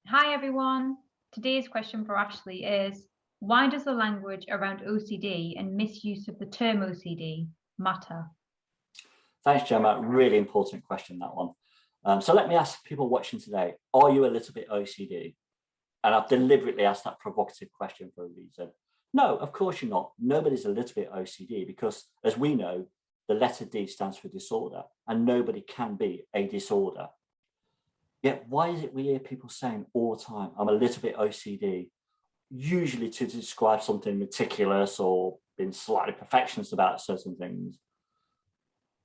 Hi everyone. Today's question for Ashley is, why does the language around OCD and misuse of the term OCD matter? Thanks, Gemma. Really important question, that one. So let me ask people watching today, are you a little bit OCD? And I've deliberately asked that provocative question for a reason. No, of course you're not. Nobody's a little bit OCD because, as we know, the letter D stands for disorder, and nobody can be a disorder. Yet why is it we hear people saying all the time, I'm a little bit OCD, usually to describe something meticulous or being slightly perfectionist about certain things?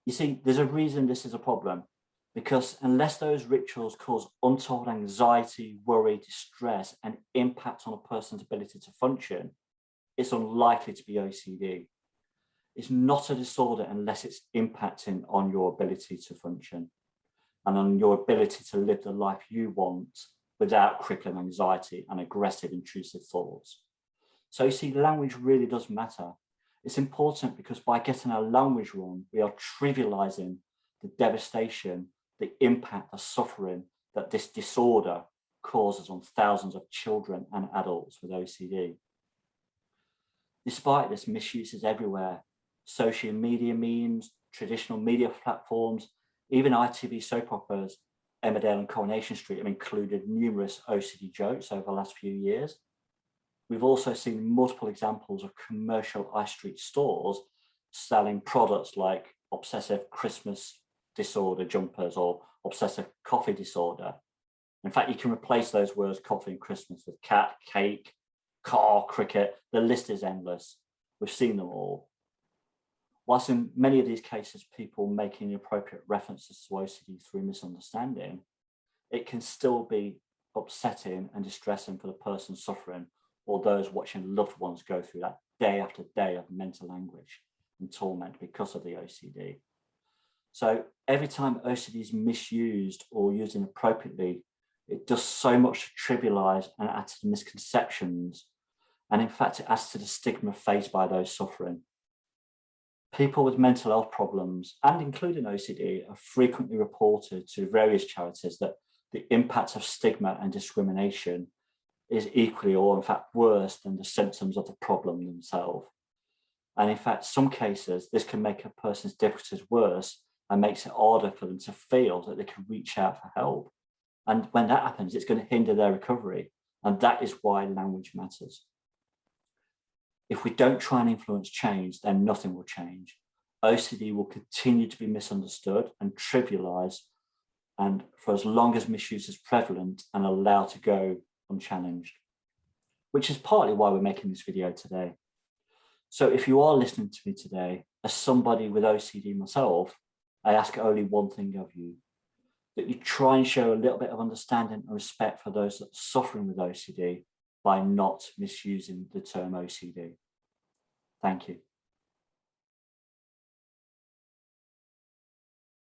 You see, there's a reason this is a problem, because unless those rituals cause untold anxiety, worry, distress, and impact on a person's ability to function, it's unlikely to be OCD. It's not a disorder unless it's impacting on your ability to function and on your ability to live the life you want without crippling anxiety and aggressive, intrusive thoughts. So you see, language really does matter. It's important because by getting our language wrong, we are trivializing the devastation, the impact, the suffering that this disorder causes on thousands of children and adults with OCD. Despite this, misuse is everywhere. Social media memes, traditional media platforms, even ITV soap operas, Emmerdale and Coronation Street have included numerous OCD jokes over the last few years. We've also seen multiple examples of commercial high street stores selling products like obsessive Christmas disorder jumpers or obsessive coffee disorder. In fact, you can replace those words coffee and Christmas with cat, cake, car, cricket. The list is endless. We've seen them all. Whilst in many of these cases, people making inappropriate references to OCD through misunderstanding, it can still be upsetting and distressing for the person suffering or those watching loved ones go through that day after day of mental anguish and torment because of the OCD. So every time OCD is misused or used inappropriately, it does so much to trivialize and add to the misconceptions. And in fact, it adds to the stigma faced by those suffering. People with mental health problems, and including OCD, are frequently reported to various charities that the impact of stigma and discrimination is equally or in fact worse than the symptoms of the problem themselves. And in fact, some cases, this can make a person's difficulties worse and makes it harder for them to feel that they can reach out for help. And when that happens, it's going to hinder their recovery. And that is why language matters. If we don't try and influence change, then nothing will change. OCD will continue to be misunderstood and trivialized, and for as long as misuse is prevalent and allowed to go unchallenged, which is partly why we're making this video today. So if you are listening to me today, as somebody with OCD myself, I ask only one thing of you, that you try and show a little bit of understanding and respect for those that are suffering with OCD by not misusing the term OCD. Thank you.